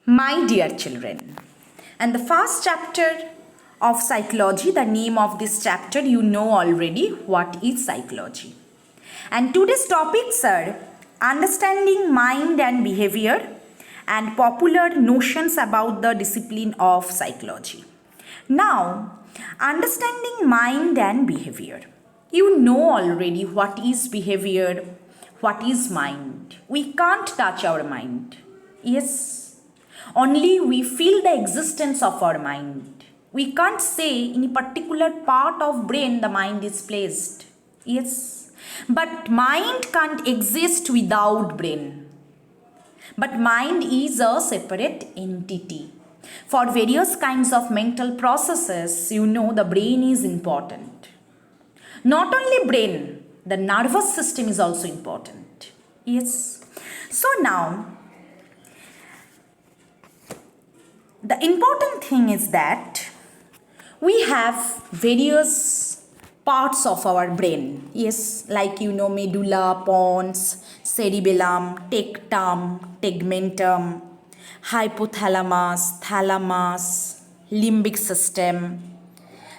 My dear children, and the first chapter of psychology, the name of this chapter you know already what is psychology. And today's topics are understanding mind and behavior and popular notions about the discipline of psychology. Now, understanding mind and behavior. You know already what is behavior, what is mind. We can't touch our mind. Yes. Only we feel the existence of our mind. We can't say in a particular part of brain the mind is placed. Yes. But mind can't exist without brain. But mind is a separate entity. For various kinds of mental processes, you know the brain is important. Not only brain, the nervous system is also important. Yes. So now, the important thing is that we have various parts of our brain. Yes, like you know medulla, pons, cerebellum, tectum, tegmentum, hypothalamus, thalamus, limbic system,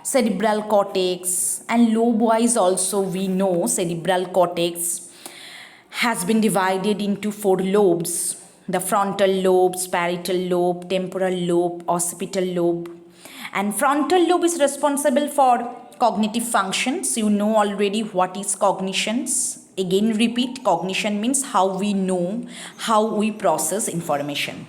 cerebral cortex, and lobe-wise also we know cerebral cortex has been divided into 4 lobes. The frontal lobe, parietal lobe, temporal lobe, occipital lobe. And frontal lobe is responsible for cognitive functions. You know already what is cognitions. Again repeat, cognition means how we know, how we process information.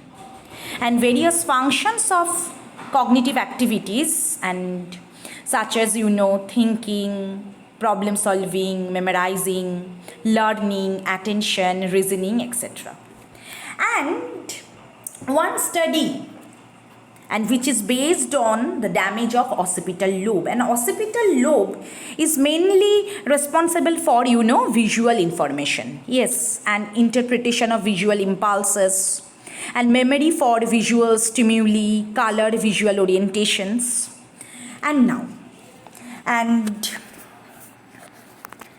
And various functions of cognitive activities and such as you know thinking, problem solving, memorizing, learning, attention, reasoning, etc. And one study and which is based on the damage of occipital lobe. And occipital lobe is mainly responsible for you know visual information. Yes, and interpretation of visual impulses and memory for visual stimuli, color, visual orientations. And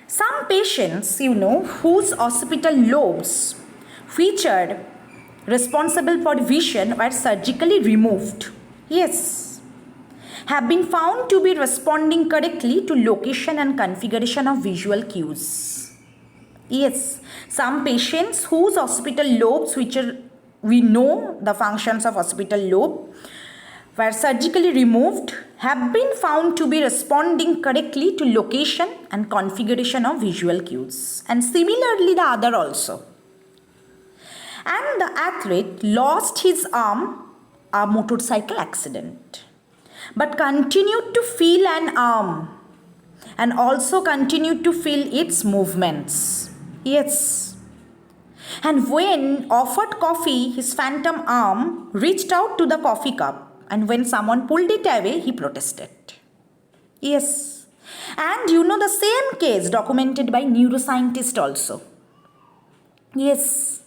some patients you know whose occipital lobes featured responsible for vision were surgically removed. Yes. Have been found to be responding correctly to location and configuration of visual cues. Yes. Some patients whose occipital lobes, which are, we know the functions of occipital lobe, were surgically removed, have been found to be responding correctly to location and configuration of visual cues. And similarly the other also. And the athlete lost his arm, a motorcycle accident, but continued to feel an arm and also continued to feel its movements. Yes. And when offered coffee, his phantom arm reached out to the coffee cup, and when someone pulled it away, he protested. Yes. And you know the same case documented by neuroscientists also. Yes.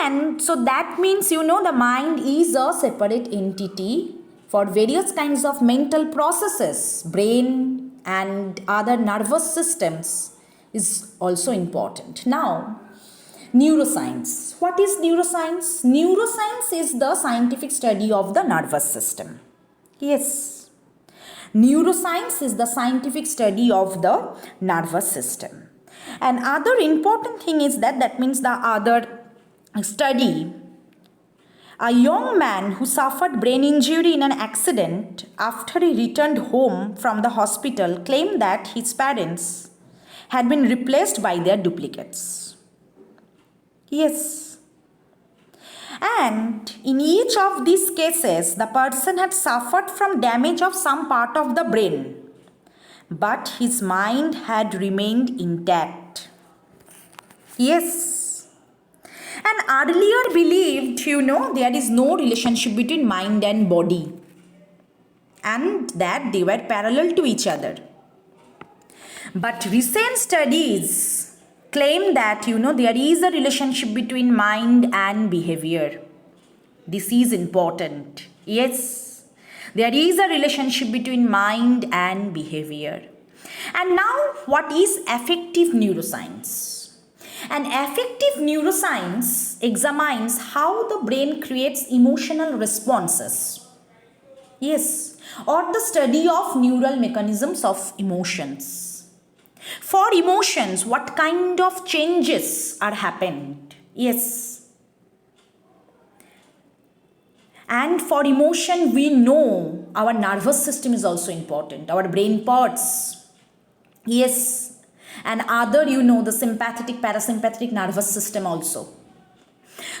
And so that means you know the mind is a separate entity for various kinds of mental processes. Brain and other nervous systems is also important. Now, neuroscience. What is neuroscience? Neuroscience is the scientific study of the nervous system. Yes. Neuroscience is the scientific study of the nervous system. And other important thing is that means the other study, a young man who suffered brain injury in an accident after he returned home from the hospital claimed that his parents had been replaced by their duplicates. Yes. And in each of these cases, the person had suffered from damage of some part of the brain, but his mind had remained intact. Yes. And earlier believed, you know, there is no relationship between mind and body and that they were parallel to each other. But recent studies claim that, you know, there is a relationship between mind and behavior. This is important. Yes, there is a relationship between mind and behavior. And now, what is affective neuroscience? And affective neuroscience examines how the brain creates emotional responses. Yes, or the study of neural mechanisms of emotions. For emotions, what kind of changes are happened? Yes. And for emotion, we know our nervous system is also important, our brain parts. Yes. And other, the sympathetic, parasympathetic nervous system also.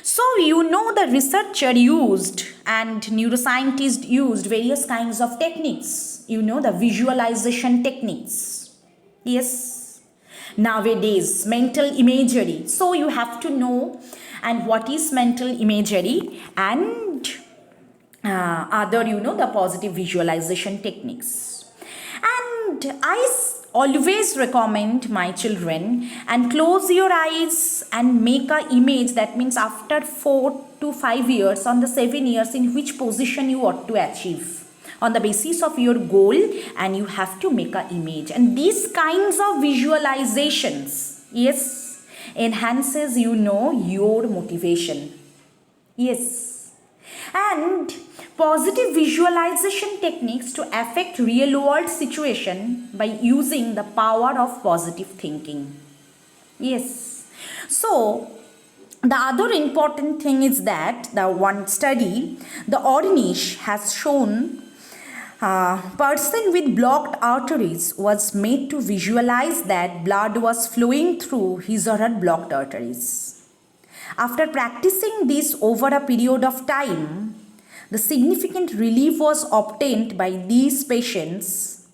So, the researcher used and neuroscientists used various kinds of techniques. The visualization techniques. Yes. Nowadays, mental imagery. So, you have to know and what is mental imagery and other, the positive visualization techniques. And always recommend my children and close your eyes and make a image. That means after 4 to 5 years, on the 7 years, in which position you ought to achieve on the basis of your goal, and you have to make an image. And these kinds of visualizations, yes, enhances your motivation. Yes. And positive visualization techniques to affect real world situation by using the power of positive thinking. Yes. So, the other important thing is that the one study, the Ornish has shown person with blocked arteries was made to visualize that blood was flowing through his or her blocked arteries. After practicing this over a period of time, the significant relief was obtained by these patients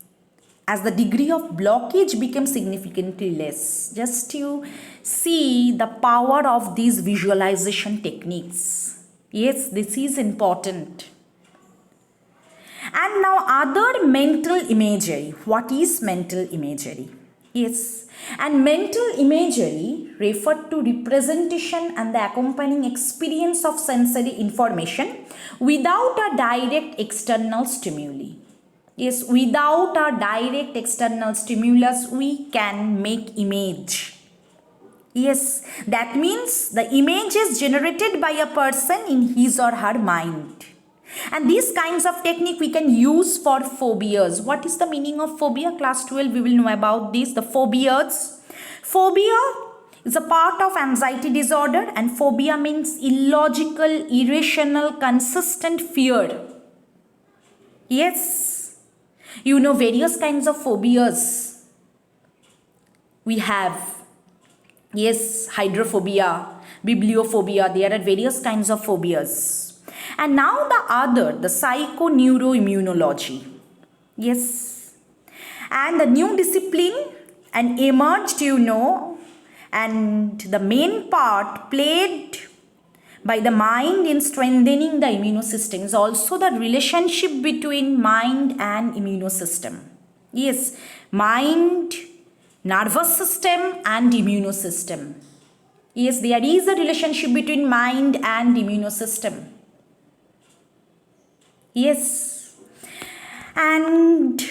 as the degree of blockage became significantly less. Just to see the power of these visualization techniques. Yes, this is important. And now other mental imagery. What is mental imagery? Yes. And mental imagery referred to representation and the accompanying experience of sensory information without a direct external stimuli. Yes, without a direct external stimulus, we can make image. Yes, that means the image is generated by a person in his or her mind. And these kinds of technique we can use for phobias. What is the meaning of phobia? Class 12 we will know about this. The phobias. Phobia is a part of anxiety disorder, and phobia means illogical, irrational, consistent fear. Yes. Various kinds of phobias we have. Yes, hydrophobia, bibliophobia, there are various kinds of phobias. And now the psychoneuroimmunology. Yes. And the new discipline and emerged, and the main part played by the mind in strengthening the immune system is also the relationship between mind and immune system. Yes, mind, nervous system and immune system. Yes, there is a relationship between mind and immune system. Yes. And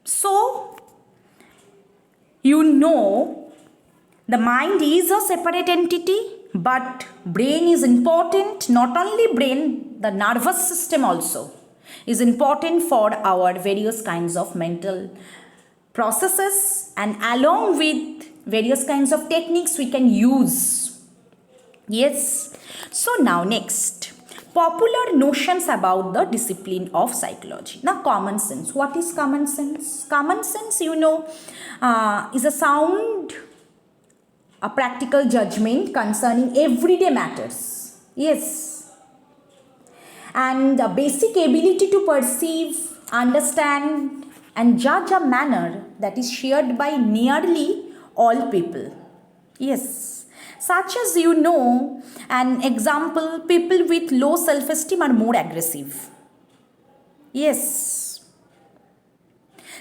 so, the mind is a separate entity, but brain is important. Not only brain, the nervous system also is important for our various kinds of mental processes, and along with various kinds of techniques we can use. Yes. So now next, popular notions about the discipline of psychology. Now common sense. What is common sense? Common sense, is a sound, a practical judgment concerning everyday matters. Yes. And a basic ability to perceive, understand and judge a manner that is shared by nearly all people. Yes. Such as an example, people with low self-esteem are more aggressive. Yes.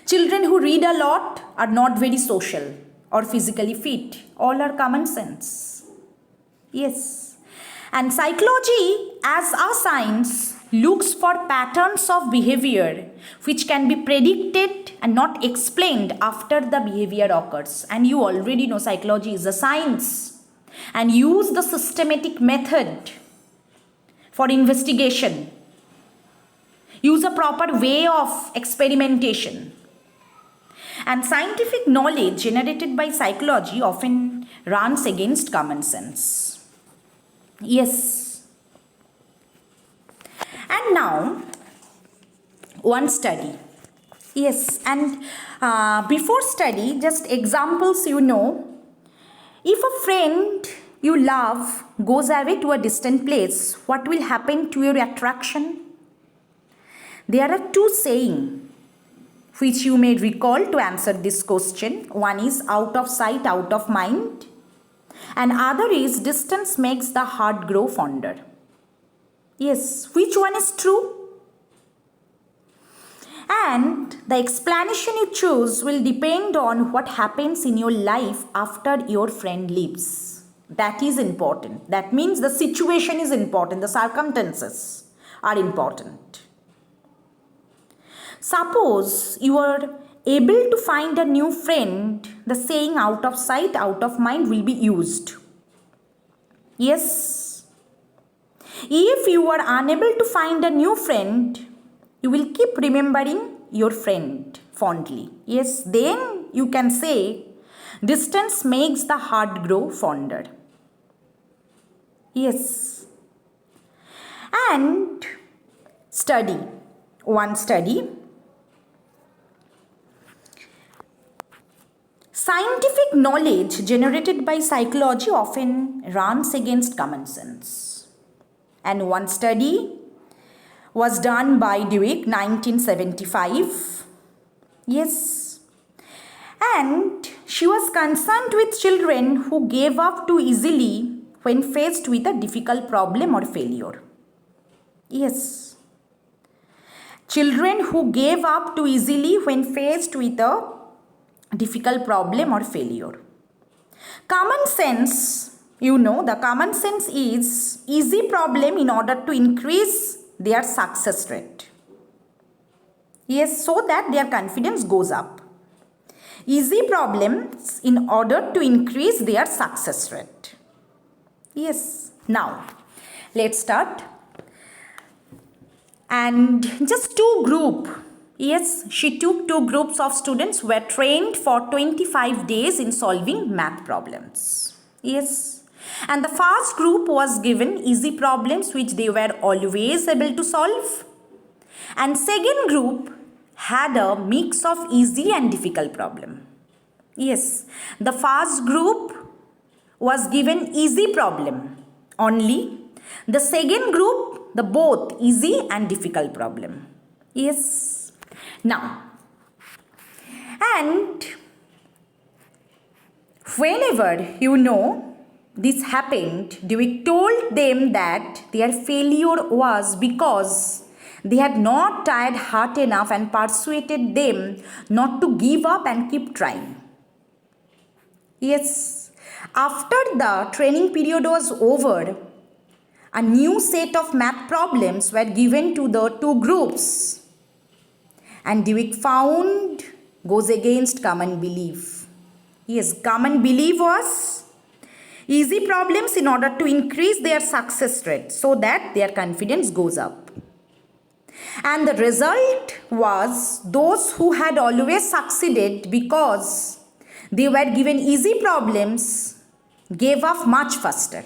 Children who read a lot are not very social or physically fit. All are common sense. Yes. And psychology as a science looks for patterns of behavior which can be predicted and not explained after the behavior occurs. And you already know psychology is a science. and use the systematic method for investigation. Use a proper way of experimentation. And scientific knowledge generated by psychology often runs against common sense. Yes. And now, one study. Yes, and before study, just examples If a friend you love goes away to a distant place, what will happen to your attraction? There are two sayings which you may recall to answer this question. One is out of sight, out of mind. And other is distance makes the heart grow fonder. Yes, which one is true? And the explanation you choose will depend on what happens in your life after your friend leaves. That is important. That means the situation is important. The circumstances are important. Suppose you are able to find a new friend, the saying out of sight, out of mind will be used. Yes. If you are unable to find a new friend, you will keep remembering your friend fondly. Yes, then you can say, distance makes the heart grow fonder. Yes. And study. One study. Scientific knowledge generated by psychology often runs against common sense. And one study was done by Dweck, 1975. Yes. And she was concerned with children who gave up too easily when faced with a difficult problem or failure. Yes. Children who gave up too easily when faced with a difficult problem or failure. Common sense, the common sense is easy problem in order to increase their success rate. Yes, so that their confidence goes up. Easy problems in order to increase their success rate. Yes, now let's start. And just two groups. Yes, she took two groups of students who were trained for 25 days in solving math problems. Yes. And the first group was given easy problems which they were always able to solve. And second group had a mix of easy and difficult problem. Yes. The first group was given easy problem only. The second group, the both easy and difficult problem. Yes. Now, and whenever this happened, Dweck told them that their failure was because they had not tried hard enough and persuaded them not to give up and keep trying. Yes, after the training period was over, a new set of math problems were given to the two groups. And Dweck found goes against common belief. Yes, common belief was easy problems in order to increase their success rate so that their confidence goes up. And the result was those who had always succeeded because they were given easy problems gave up much faster.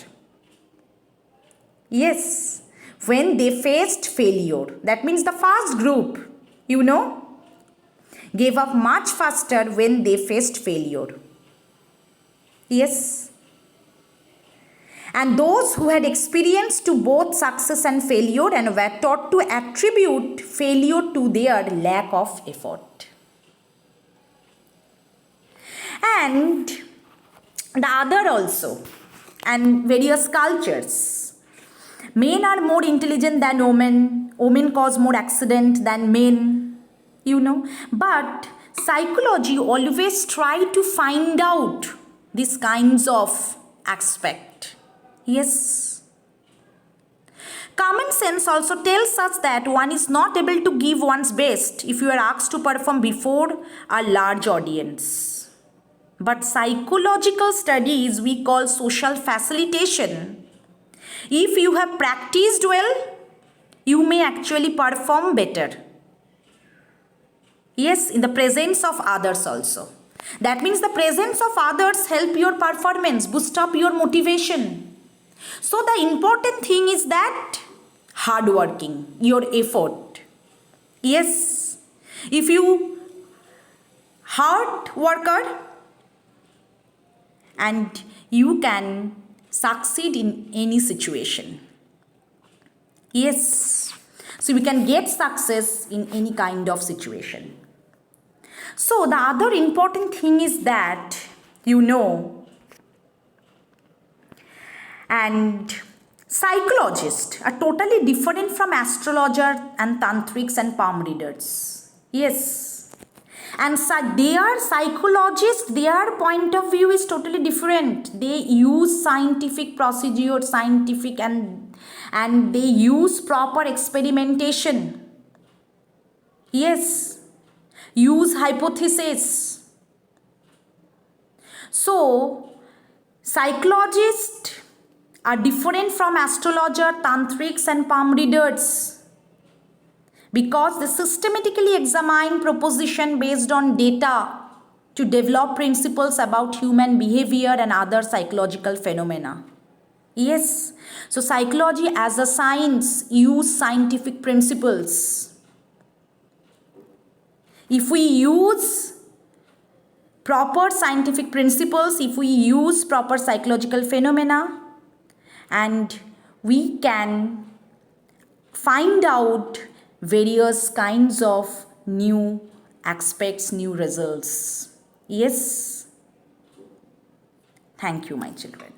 Yes, when they faced failure. That means the first group, gave up much faster when they faced failure. Yes. And those who had experienced to both success and failure and were taught to attribute failure to their lack of effort. And the other also, and various cultures. Men are more intelligent than women. Women cause more accident than men. But psychology always try to find out these kinds of aspect. Yes. Common sense also tells us that one is not able to give one's best if you are asked to perform before a large audience. But psychological studies we call social facilitation. If you have practiced well, you may actually perform better. Yes, in the presence of others also. That means the presence of others help your performance, boost up your motivation. So the important thing is that hard working, your effort. Yes, if you hard worker and you can succeed in any situation. Yes, so we can get success in any kind of situation. So the other important thing is that and psychologists are totally different from astrologer and tantrics and palm readers. Yes, and their psychologists, their point of view is totally different. They use scientific procedure, scientific and they use proper experimentation. Yes, use hypothesis. So psychologists are different from astrologer, tantrics and palm readers because they systematically examine proposition based on data to develop principles about human behavior and other psychological phenomena. Yes, so psychology as a science use scientific principles. If we use proper scientific principles, if we use proper psychological phenomena, and we can find out various kinds of new aspects, new results. Yes. Thank you, my children.